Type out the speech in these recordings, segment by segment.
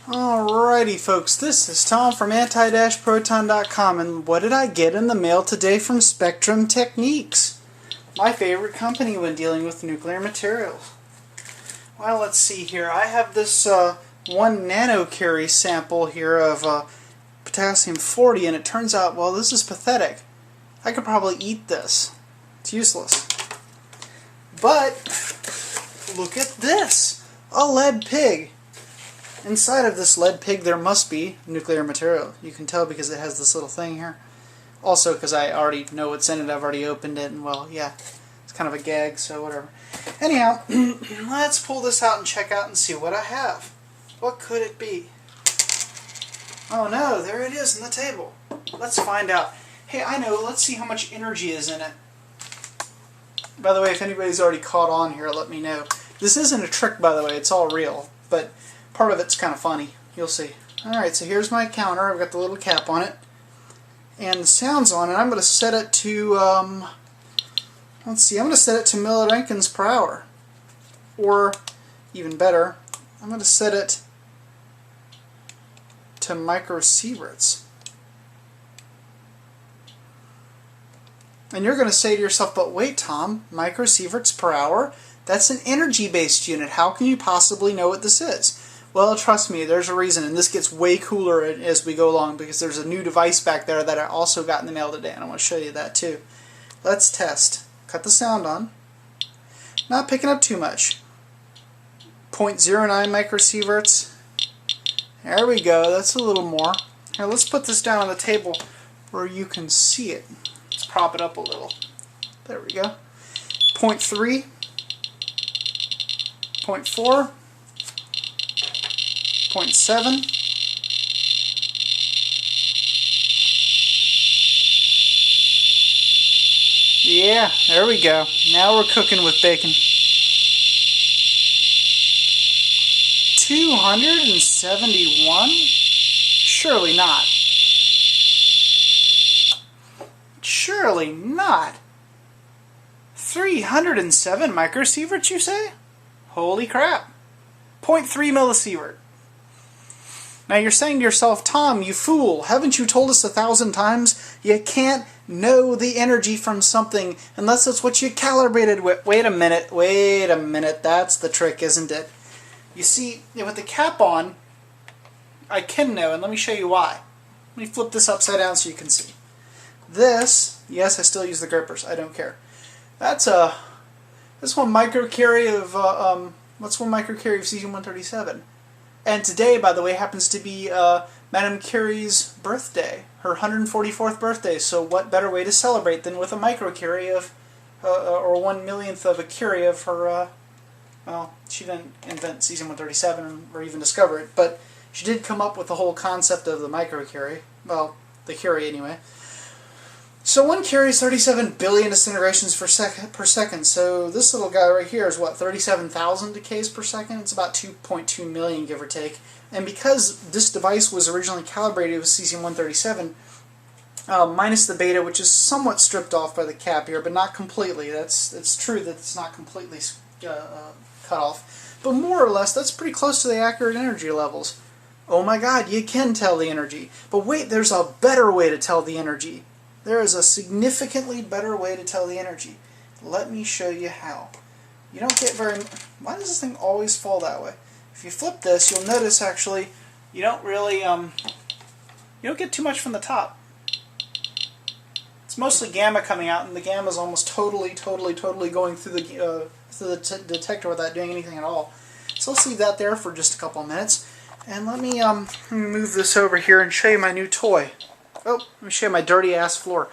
Alrighty folks, this is Tom from anti-proton.com, and what did I get in the mail today from Spectrum Techniques? My favorite company when dealing with nuclear materials. Well, let's see here. I have this 1 nanocurie sample here of potassium 40, and it turns out, well, this is pathetic. I could probably eat this. It's useless. But look at this! A lead pig! Inside of this lead pig there must be nuclear material. You can tell because it has this little thing here. Also because I already know what's in it, I've already opened it, and well, yeah, it's kind of a gag, so whatever. Anyhow, let's pull this out and check out and see what I have. What could it be? Oh no, there it is on the table. Let's find out. Hey, I know, let's see how much energy is in it. By the way, if anybody's already caught on here, let me know. This isn't a trick, by the way, it's all real, but part of it's kind of funny. You'll see. Alright, so here's my counter. I've got the little cap on it. And the sound's on, and I'm going to set it to, let's see, I'm going to set it to milliroentgens per hour. Or, even better, I'm going to set it to microsieverts. And you're going to say to yourself, but wait, Tom, microsieverts per hour? That's an energy-based unit. How can you possibly know what this is? Well, trust me, there's a reason, and this gets way cooler as we go along because there's a new device back there that I also got in the mail today, and I want to show you that too. Let's test. Cut the sound on. Not picking up too much. 0.09 microsieverts. There we go, that's a little more. Now let's put this down on the table where you can see it. Let's prop it up a little. There we go. 0.3. 0.4. 0.7. Yeah, there we go. Now we're cooking with bacon. 271? Surely not. Surely not. 307 microsieverts, you say? Holy crap. 0.3 millisievert. Now you're saying to yourself, Tom, you fool, haven't you told us 1,000 times you can't know the energy from something unless it's what you calibrated with? Wait a minute, that's the trick, isn't it? You see, with the cap on, I can know, and let me show you why. Let me flip this upside down so you can see. This, yes, I still use the grippers, I don't care. That's one microcurie of, what's 1 microcurie of cesium-137? And today, by the way, happens to be Madame Curie's birthday, her 144th birthday. So what better way to celebrate than with a microcurie of, or 1/1,000,000th of a curie of her, well, she didn't invent cesium-137 or even discover it, but she did come up with the whole concept of the microcurie. Well, the curie anyway. So 1 curie is 37 billion disintegrations per second. So this little guy right here is what, 37,000 decays per second? It's about 2.2 million, give or take. And because this device was originally calibrated with cesium-137, minus the beta, which is somewhat stripped off by the cap here, but not completely. It's true that it's not completely cut off. But more or less, that's pretty close to the accurate energy levels. Oh my god, you can tell the energy. But wait, there's a better way to tell the energy. There is a significantly better way to tell the energy. Let me show you how. You don't get very... Why does this thing always fall that way? If you flip this, you'll notice actually you don't really... you don't get too much from the top. It's mostly gamma coming out, and the gamma is almost totally going through the detector without doing anything at all. So let's leave that there for just a couple of minutes. And let me move this over here and show you my new toy. Oh, let me show you my dirty ass floor.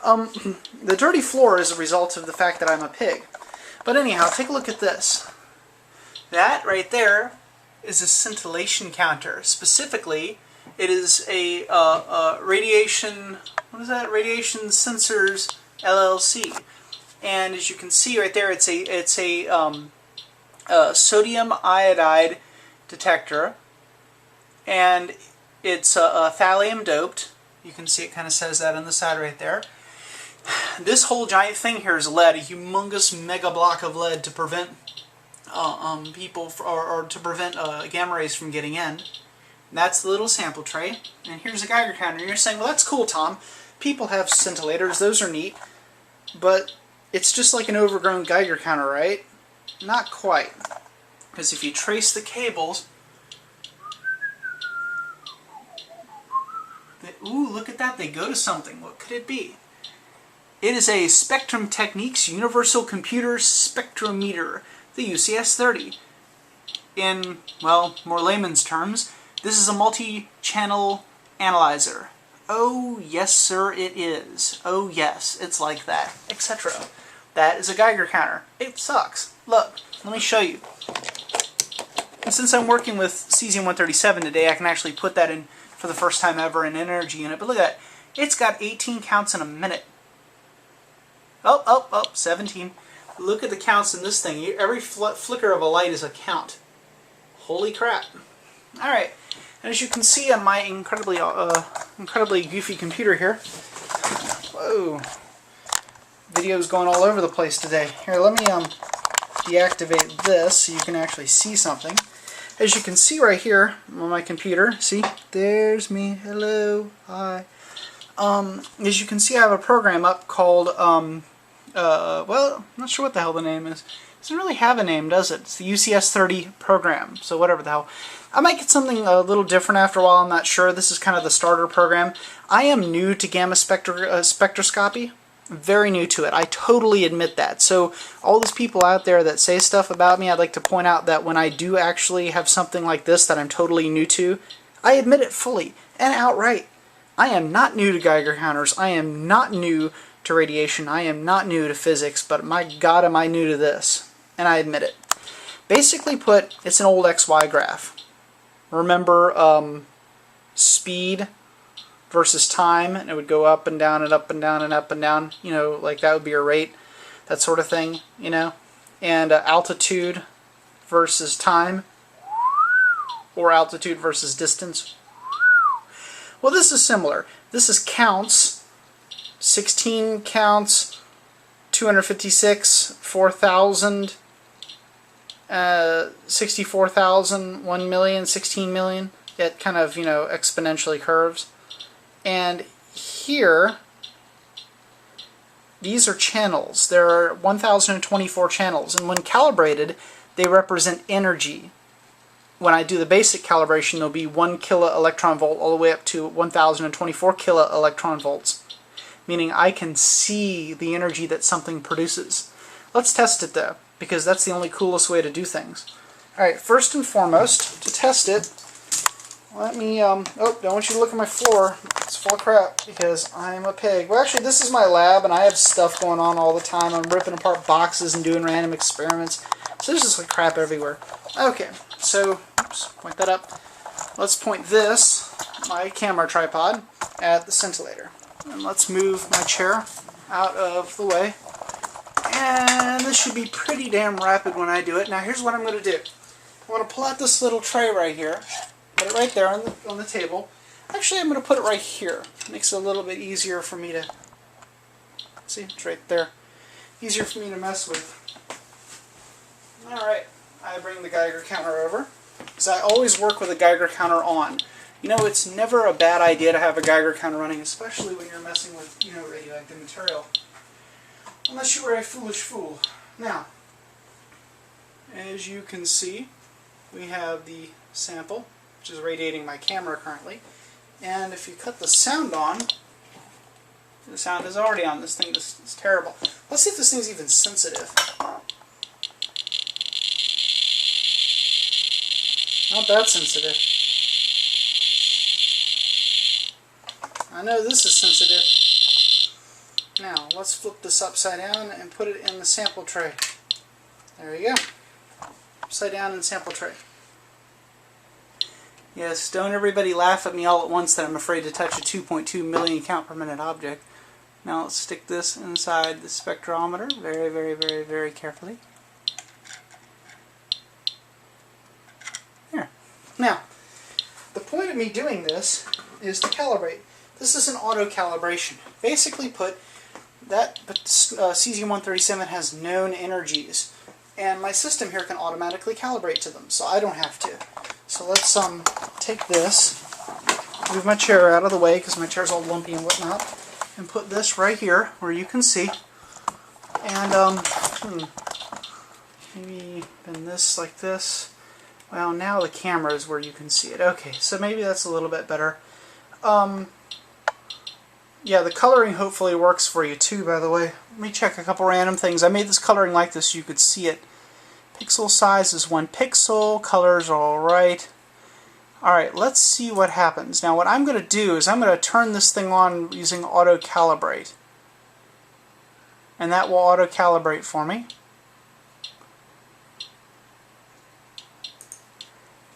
The dirty floor is a result of the fact that I'm a pig. But anyhow, take a look at this. That right there is a scintillation counter. Specifically, it is a radiation, what is that? Radiation Sensors LLC. And as you can see right there, it's a sodium iodide detector, and it's thallium doped. You can see it kind of says that on the side right there. This whole giant thing here is lead, a humongous mega block of lead to prevent people or to prevent gamma rays from getting in. That's the little sample tray, and here's a Geiger counter. And you're saying, well, that's cool, Tom. People have scintillators, those are neat, but it's just like an overgrown Geiger counter, right? Not quite. Because if you trace the cables, ooh, look at that, they go to something. What could it be? It is a Spectrum Techniques Universal Computer Spectrometer, the UCS-30. In, well, more layman's terms, this is a multi-channel analyzer. Oh, yes, sir, it is. Oh, yes, it's like that, etc. That is a Geiger counter. It sucks. Look, let me show you. And since I'm working with cesium-137 today, I can actually put that in for the first time ever in an energy unit. But look at that. It's got 18 counts in a minute. Oh, 17. Look at the counts in this thing. Every flicker of a light is a count. Holy crap. Alright. And as you can see on my incredibly goofy computer here, whoa, video's going all over the place today. Here, let me deactivate this so you can actually see something. As you can see right here on my computer, see, there's me, hello, hi. As you can see, I have a program up called, well, I'm not sure what the hell the name is. It doesn't really have a name, does it? It's the UCS-30 program, so whatever the hell. I might get something a little different after a while, I'm not sure. This is kind of the starter program. I am new to Gamma Spectroscopy. Very new to it. I totally admit that. So all these people out there that say stuff about me, I'd like to point out that when I do actually have something like this that I'm totally new to, I admit it fully and outright. I am not new to Geiger counters. I am not new to radiation. I am not new to physics, but my God, am I new to this. And I admit it. Basically put, it's an old XY graph. Remember speed versus time, and it would go up and down and up and down and up and down, you know, like that would be your rate, that sort of thing, you know, and altitude versus time, or altitude versus distance. Well, this is similar. This is counts, 16 counts, 256, 4,000, 64,000, 1 million, 16 million. It kind of, you know, exponentially curves. And here, these are channels. There are 1,024 channels, and when calibrated, they represent energy. When I do the basic calibration, there'll be 1 kilo electron volt all the way up to 1,024 kilo electron volts, meaning I can see the energy that something produces. Let's test it though, because that's the only coolest way to do things. Alright, first and foremost, to test it, let me, oh, don't want you to look at my floor. It's full of crap because I'm a pig. Well, actually, this is my lab, and I have stuff going on all the time. I'm ripping apart boxes and doing random experiments. So there's just like crap everywhere. Okay, so, oops, point that up. Let's point this, my camera tripod, at the scintillator. And let's move my chair out of the way. And this should be pretty damn rapid when I do it. Now, here's what I'm going to do. I'm going to pull out this little tray right here. Put it right there on the table. Actually, I'm going to put it right here. It makes it a little bit easier for me to... See, it's right there. Easier for me to mess with. Alright, I bring the Geiger counter over. Because I always work with a Geiger counter on. You know, it's never a bad idea to have a Geiger counter running, especially when you're messing with, you know, radioactive material. Unless you are a foolish fool. Now, as you can see, we have the sample, which is radiating my camera currently. And if you cut the sound on, the sound is already on. This thing is terrible. Let's see if this thing's even sensitive. Not that sensitive. I know this is sensitive. Now, let's flip this upside down and put it in the sample tray. There you go. Upside down in sample tray. Yes, don't everybody laugh at me all at once that I'm afraid to touch a 2.2 million count per minute object. Now let's stick this inside the spectrometer very, very, very, very carefully. Here. Now, the point of me doing this is to calibrate. This is an auto calibration. Basically put, that cesium-137 has known energies, and my system here can automatically calibrate to them, so I don't have to. So so let's take this, move my chair out of the way because my chair's all lumpy and whatnot, and put this right here where you can see. And maybe bend this like this. Well, now the camera is where you can see it. Okay, so maybe that's a little bit better. Yeah, the coloring hopefully works for you too, by the way. Let me check a couple random things. I made this coloring like this so you could see it. Pixel size is 1 pixel. Colors are alright. Alright, let's see what happens. Now what I'm going to do is I'm going to turn this thing on using auto calibrate. And that will auto calibrate for me.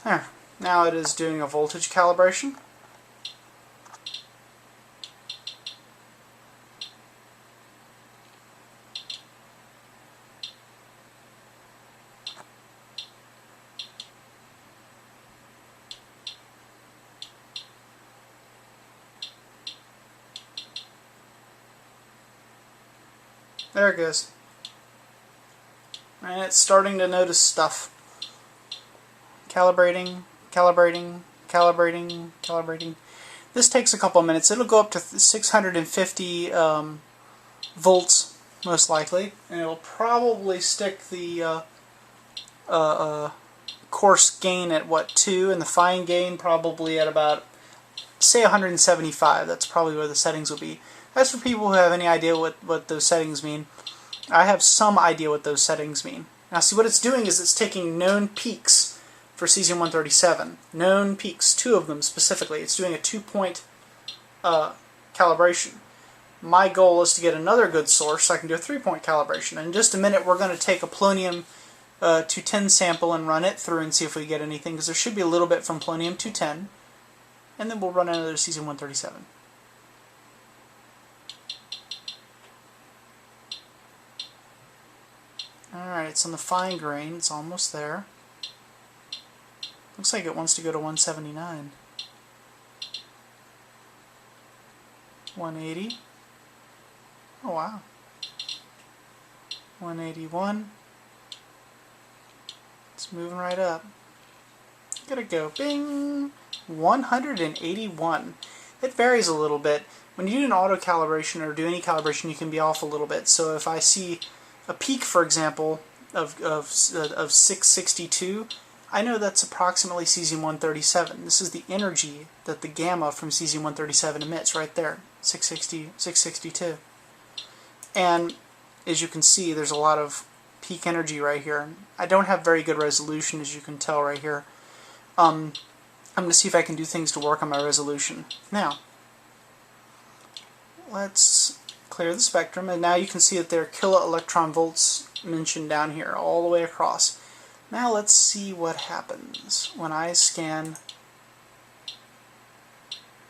There. Now it is doing a voltage calibration. There it goes. And it's starting to notice stuff. Calibrating, calibrating, calibrating, calibrating. This takes a couple of minutes. It'll go up to 650 volts, most likely. And it'll probably stick the coarse gain at, what, 2? And the fine gain probably at about, say, 175. That's probably where the settings will be. That's for people who have any idea what those settings mean. I have some idea what those settings mean. Now see, what it's doing is it's taking known peaks for cesium-137. Known peaks, 2 of them specifically. It's doing a 2-point calibration. My goal is to get another good source so I can do a 3-point calibration. In just a minute we're going to take a polonium-210 sample and run it through and see if we get anything, because there should be a little bit from polonium-210. And then we'll run another cesium-137. Alright, it's on the fine grain. It's almost there. Looks like it wants to go to 179. 180. Oh wow. 181. It's moving right up. Gotta go. Bing! 181. It varies a little bit. When you do an auto calibration or do any calibration, you can be off a little bit. So if I see a peak, for example, of 662, I know that's approximately cesium-137. This is the energy that the gamma from cesium-137 emits right there, 662. And as you can see, there's a lot of peak energy right here. I don't have very good resolution, as you can tell right here. I'm going to see if I can do things to work on my resolution. Now, let's clear the spectrum, and now you can see that there are kilo-electron volts mentioned down here all the way across. Now let's see what happens when I scan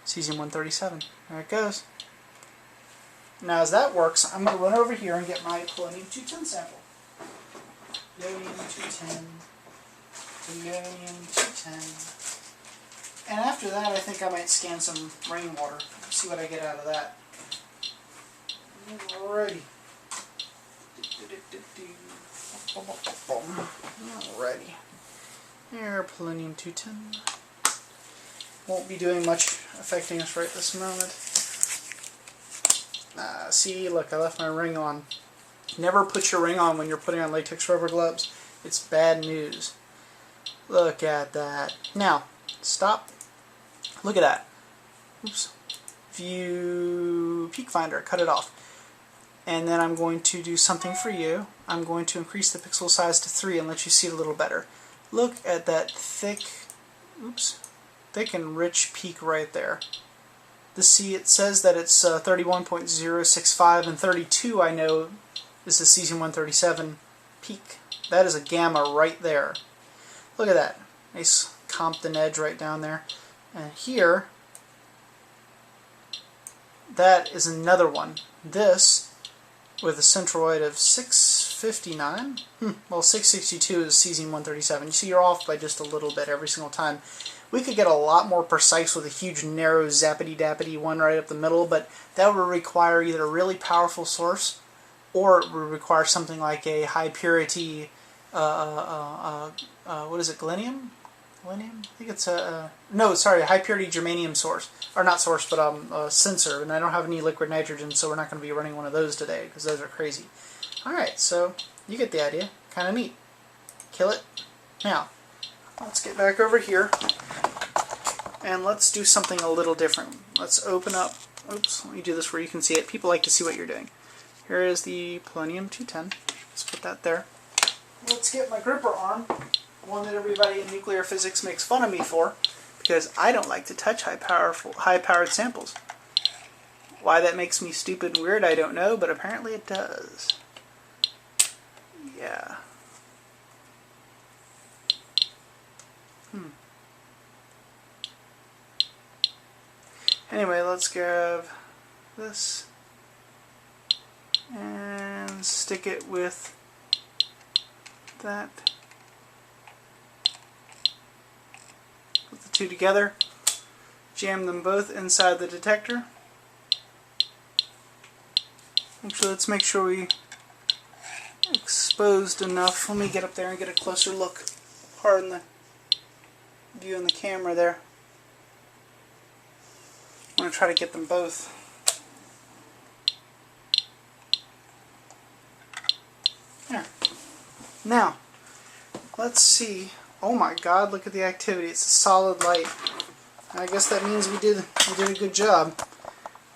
cesium-137. There it goes. Now as that works, I'm going to run over here and get my polonium-210 sample. Polonium-210. Polonium-210. And after that, I think I might scan some rainwater. See what I get out of that. Alrighty. Alrighty. Here, polonium-210. Won't be doing much affecting us right this moment. See, look, I left my ring on. Never put your ring on when you're putting on latex rubber gloves. It's bad news. Look at that. Now, stop. Look at that. Oops. View peak finder. Cut it off. And then I'm going to do something for you. I'm going to increase the pixel size to 3 and let you see it a little better. Look at that thick, thick and rich peak right there. See, it says that it's 31.065, and 32 I know is the cesium-137 peak. That is a gamma right there. Look at that. Nice Compton edge right down there. And here, that is another one. This, with a centroid of 659. Well, 662 is cesium-137. You see, you're off by just a little bit every single time. We could get a lot more precise with a huge, narrow, zappity-dappity one right up the middle, but that would require either a really powerful source, or it would require something like a high-purity, what is it, gallium? Palladium? I think it's no, sorry, a high purity germanium source. Or not source, but a sensor. And I don't have any liquid nitrogen, so we're not going to be running one of those today, because those are crazy. Alright, so you get the idea. Kind of neat. Kill it. Now, let's get back over here, and let's do something a little different. Let's open up, oops, let me do this where you can see it. People like to see what you're doing. Here is the polonium-210. Let's put that there. Let's get my gripper arm, one that everybody in nuclear physics makes fun of me for, because I don't like to touch high-powered samples. Why that makes me stupid and weird, I don't know, but apparently it does. Yeah. Anyway, let's grab this and stick it with that. Put the two together, jam them both inside the detector. Actually, let's make sure we exposed enough. Let me get up there and get a closer look. Pardon the view in the camera there. I'm going to try to get them both. There. Now, let's see. Oh my God, look at the activity. It's a solid light. I guess that means we did a good job.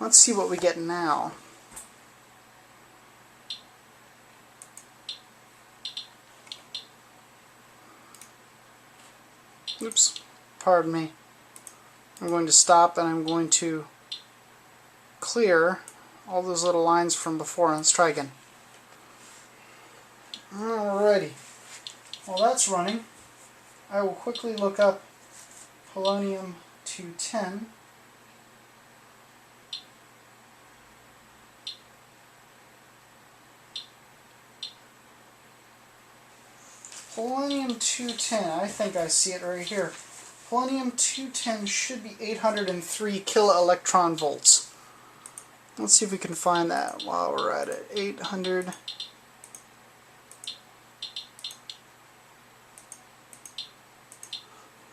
Let's see what we get now. Oops, pardon me. I'm going to stop and I'm going to clear all those little lines from before. Let's try again. Alrighty. While that's running, I will quickly look up polonium-210. Polonium-210, I think I see it right here. Polonium-210 should be 803 kiloelectron volts. Let's see if we can find that while we're at it. 800.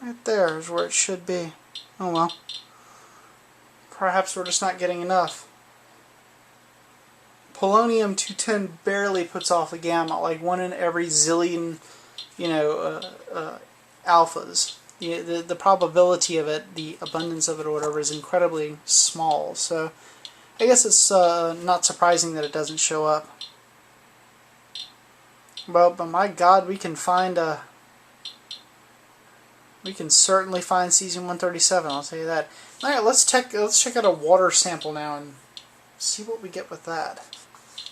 Right there is where it should be. Oh well. Perhaps we're just not getting enough. Polonium-210 barely puts off a gamma, like 1 in every zillion, alphas. The probability of it, the abundance of it or whatever, is incredibly small. So I guess it's not surprising that it doesn't show up. But my God, we can certainly find cesium-137. I'll tell you that. All right, let's check out a water sample now and see what we get with that.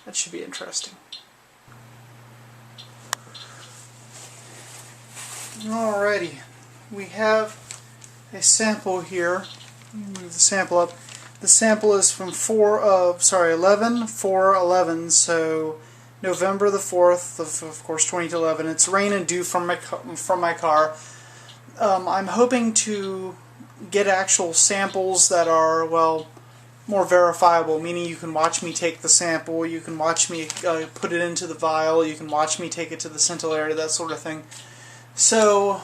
That should be interesting. Alrighty. We have a sample here. Let me move the sample up. The sample is from 11/4/11, so November the 4th of course 2011. It's rain and dew from my car. I'm hoping to get actual samples that are, well, more verifiable, meaning you can watch me take the sample, you can watch me put it into the vial, you can watch me take it to the scintillator, that sort of thing. So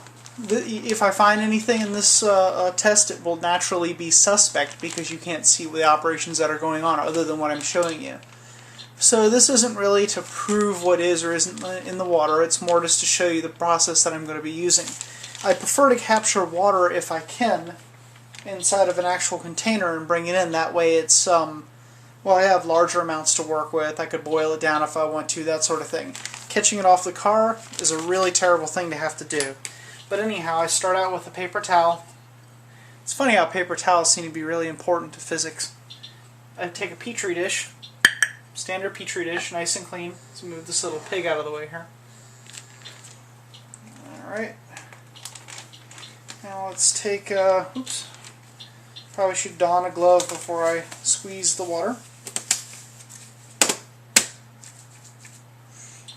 if I find anything in this test, it will naturally be suspect because you can't see the operations that are going on other than what I'm showing you. So this isn't really to prove what is or isn't in the water, it's more just to show you the process that I'm going to be using. I prefer to capture water if I can inside of an actual container and bring it in. That way it's, well, I have larger amounts to work with. I could boil it down if I want to, that sort of thing. Catching it off the car is a really terrible thing to have to do. But anyhow, I start out with a paper towel. It's funny how paper towels seem to be really important to physics. I take a petri dish, standard petri dish, nice and clean. Let's move this little pig out of the way here. Alright. Now let's take, oops, probably should don a glove before I squeeze the water.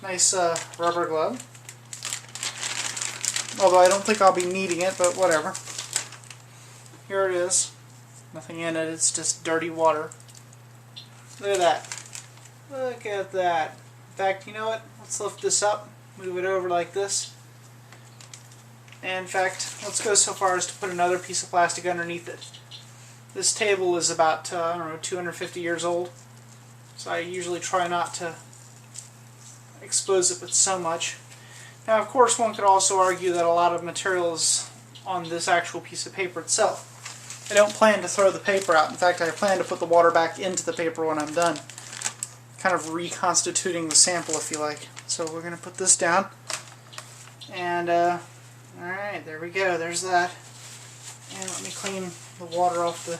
Nice rubber glove. Although I don't think I'll be needing it, but whatever. Here it is. Nothing in it, it's just dirty water. Look at that. Look at that. In fact, you know what? Let's lift this up, move it over like this. And in fact, let's go so far as to put another piece of plastic underneath it. This table is about, I don't know, 250 years old. So I usually try not to expose it with so much. Now, of course, one could also argue that a lot of material is on this actual piece of paper itself. I don't plan to throw the paper out. In fact, I plan to put the water back into the paper when I'm done. Kind of reconstituting the sample, if you like. So we're going to put this down. And, alright, there we go. There's that. And let me clean the water off the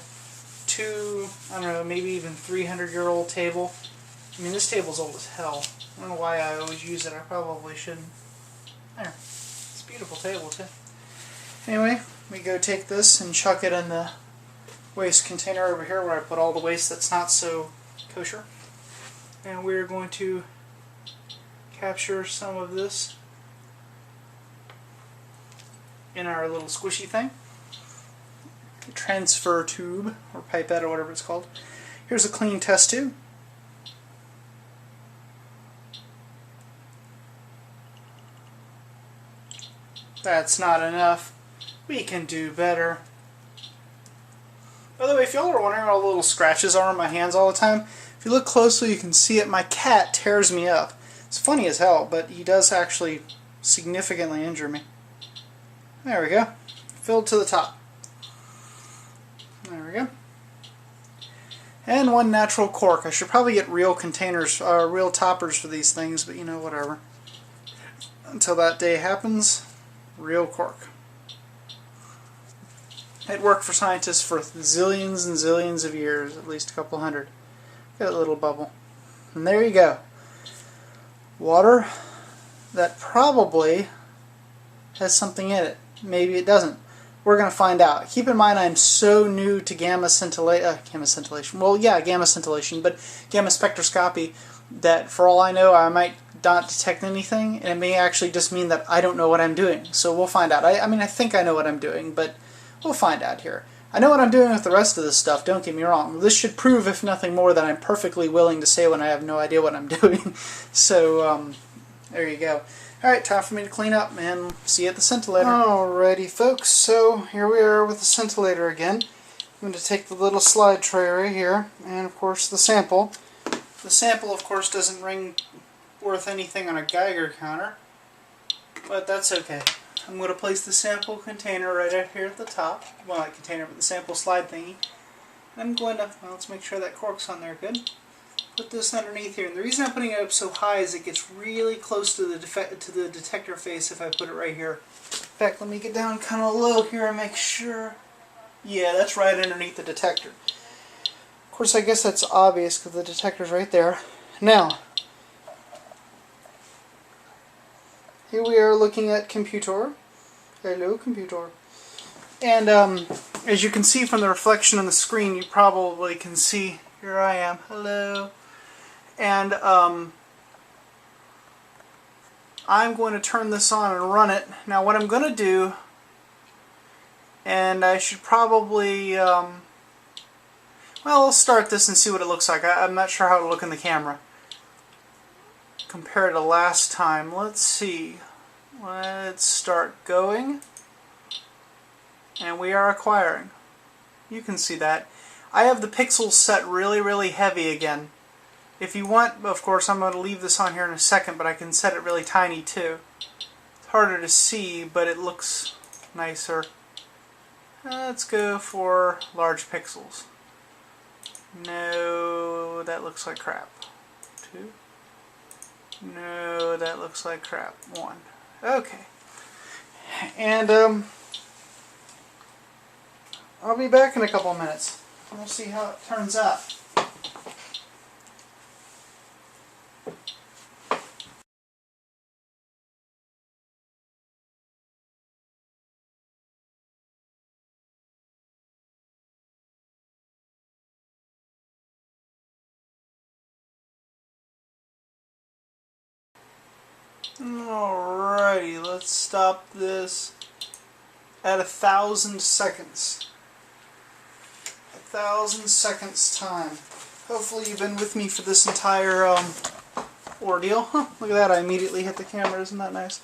I don't know, maybe even 300-year-old table. I mean, this table's old as hell. I don't know why I always use it. I probably shouldn't. There. It's a beautiful table, too. Anyway, we go take this and chuck it in the waste container over here where I put all the waste that's not so kosher. And we're going to capture some of this in our little squishy thing. Transfer tube, or pipette, or whatever it's called. Here's a clean test tube. That's not enough. We can do better. By the way, if y'all are wondering all the little scratches are on my hands all the time, if you look closely you can see it. My cat tears me up. It's funny as hell, but he does actually significantly injure me. There we go. Filled to the top. There we go. And one natural cork. I should probably get real containers, real toppers for these things, but you know, whatever. Until that day happens, real cork. It worked for scientists for zillions and zillions of years, at least a couple hundred. Got a little bubble. And there you go. Water that probably has something in it. Maybe it doesn't. We're going to find out. Keep in mind I'm so new to gamma scintillation. Well, yeah, gamma scintillation, but gamma spectroscopy that for all I know I might not detect anything, and it may actually just mean that I don't know what I'm doing. So we'll find out. I mean, I think I know what I'm doing, but we'll find out here. I know what I'm doing with the rest of this stuff, don't get me wrong. This should prove, if nothing more, that I'm perfectly willing to say when I have no idea what I'm doing. So, there you go. Alright, time for me to clean up, and see you at the scintillator. Alrighty, folks, so here we are with the scintillator again. I'm going to take the little slide tray right here, and of course the sample. The sample, of course, doesn't ring worth anything on a Geiger counter, but that's okay. I'm going to place the sample container right out here at the top. Well, not container, but the sample slide thingy. And I'm going to, well, let's make sure that cork's on there good. Put this underneath here, and the reason I'm putting it up so high is it gets really close to the detector face if I put it right here. In fact, let me get down kind of low here and make sure. Yeah, that's right underneath the detector. Of course, I guess that's obvious because the detector's right there. Now, here we are looking at computer. Hello, computer. And as you can see from the reflection on the screen, you probably can see, here I am, hello. And I'm going to turn this on and run it. Now what I'm going to do, and I should probably, well, let's start this and see what it looks like. I'm not sure how it'll look in the camera compared to last time. Let's see. Let's start going. And we are acquiring. You can see that. I have the pixels set really, really heavy again. If you want, of course, I'm going to leave this on here in a second, but I can set it really tiny too. It's harder to see, but it looks nicer. Let's go for large pixels. No, that looks like crap. 2. No, that looks like crap. 1. Okay. And I'll be back in a couple of minutes. We'll see how it turns out. Alrighty, let's stop this at 1,000 seconds. 1,000 seconds time. Hopefully you've been with me for this entire ordeal. Huh, look at that, I immediately hit the camera, isn't that nice?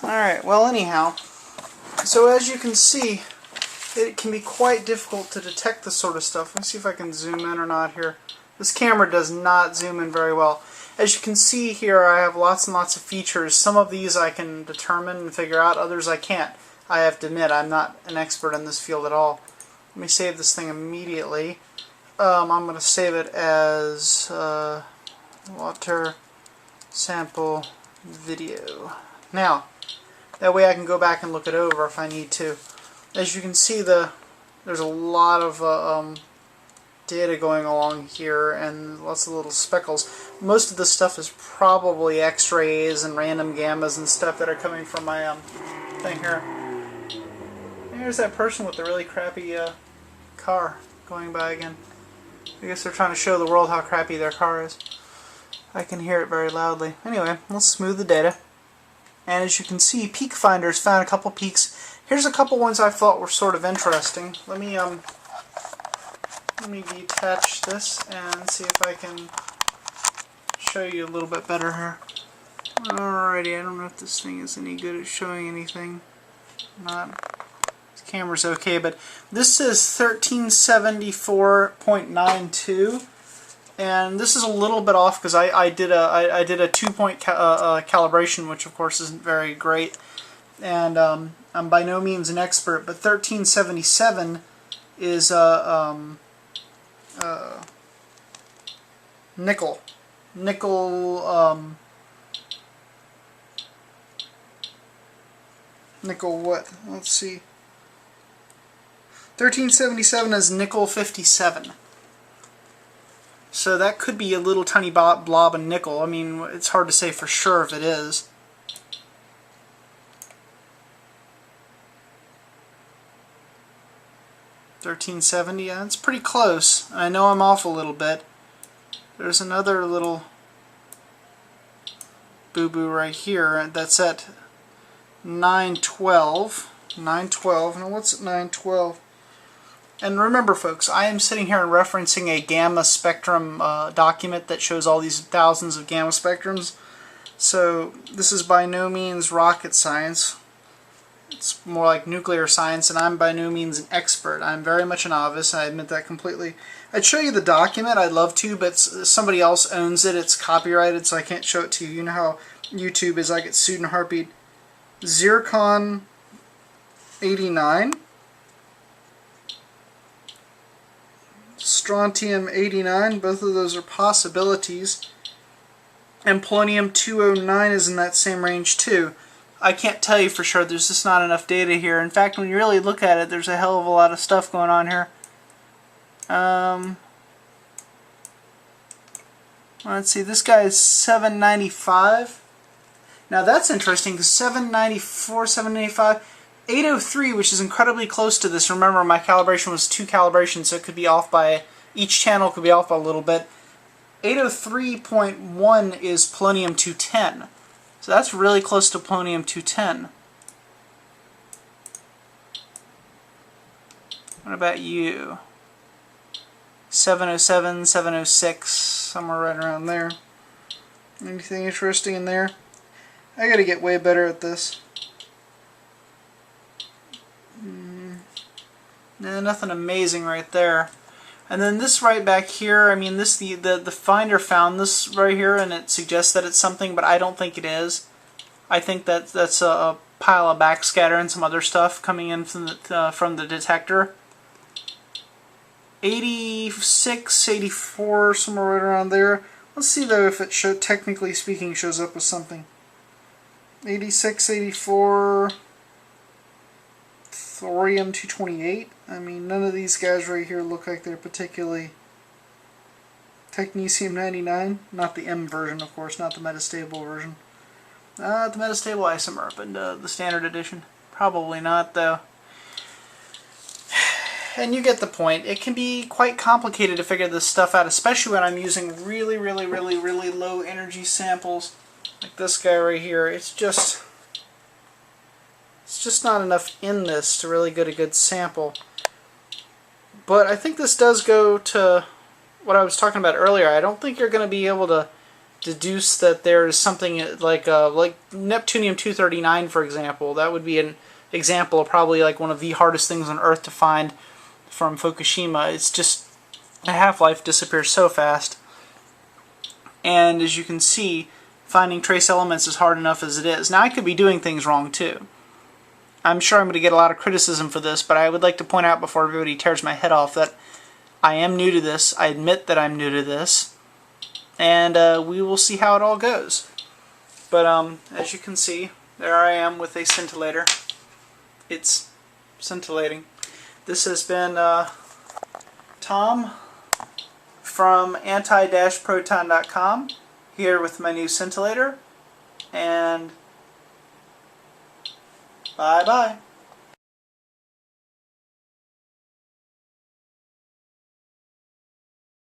Alright, well anyhow, So as you can see, it can be quite difficult to detect this sort of stuff. Let's see if I can zoom in or not here. This camera does not zoom in very well. As you can see here, I have lots and lots of features. Some of these I can determine and figure out, others I can't. I have to admit, I'm not an expert in this field at all. Let me save this thing immediately. I'm going to save it as water sample video. Now, that way I can go back and look it over if I need to. As you can see, there's a lot of data going along here and lots of little speckles. Most of this stuff is probably X-rays and random gammas and stuff that are coming from my thing here. Here's that person with the really crappy car going by again. I guess they're trying to show the world how crappy their car is. I can hear it very loudly. Anyway, let's smooth the data. And as you can see, Peak Finder's found a couple peaks. Here's a couple ones I thought were sort of interesting. Let me detach this and see if I can show you a little bit better here. Alrighty, I don't know if this thing is any good at showing anything. Not. This camera's okay, but this is 1374.92. And this is a little bit off because I did a 2-point calibration, which of course isn't very great, and I'm by no means an expert. But 1377 is nickel what? Let's see. 1377 is nickel 57. So that could be a little tiny blob of nickel. I mean, it's hard to say for sure if it is. $13.70, yeah, it's pretty close. I know I'm off a little bit. There's another little boo-boo right here that's at 912. 912. Now what's at 912? And remember, folks, I am sitting here and referencing a Gamma Spectrum document that shows all these thousands of Gamma Spectrums. So this is by no means rocket science. It's more like nuclear science, and I'm by no means an expert. I'm very much a novice, I admit that completely. I'd show you the document, I'd love to, but somebody else owns it. It's copyrighted, so I can't show it to you. You know how YouTube is, I get sued in a heartbeat. Zircon 89. Strontium 89, both of those are possibilities. And polonium 209 is in that same range too. I can't tell you for sure, there's just not enough data here. In fact, when you really look at it, there's a hell of a lot of stuff going on here. Let's see, this guy is 795. Now that's interesting, because 794, 795, 803, which is incredibly close to this. Remember, my calibration was 2 calibrations, so it could be off by, each channel could be off by a little bit. 803.1 is polonium 210. So that's really close to polonium 210. What about you? 707, 706, somewhere right around there. Anything interesting in there? I gotta get way better at this. Nah, nothing amazing right there. And then this right back here, I mean, this the finder found this right here, and it suggests that it's something, but I don't think it is. I think that's a pile of backscatter and some other stuff coming in from the detector. 86, 84, somewhere right around there. Let's see though if it technically speaking shows up with something. 86, 84. Thorium 228. I mean, none of these guys right here look like they're particularly... Technetium 99, not the M version, of course, not the metastable version. The metastable isomer, but the standard edition. Probably not, though. And you get the point. It can be quite complicated to figure this stuff out, especially when I'm using really low energy samples, like this guy right here. It's just not enough in this to really get a good sample. But I think this does go to what I was talking about earlier. I don't think you're going to be able to deduce that there is something like Neptunium 239, for example. That would be example of probably like one of the hardest things on Earth to find from Fukushima. It's just the half-life disappears so fast. And as you can see, finding trace elements is hard enough as it is. Now I could be doing things wrong too. I'm sure I'm going to get a lot of criticism for this, but I would like to point out before everybody tears my head off that I am new to this. I admit that I'm new to this. And we will see how it all goes. But as you can see, there I am with a scintillator. It's scintillating. This has been Tom from anti-proton.com here with my new scintillator. And bye-bye.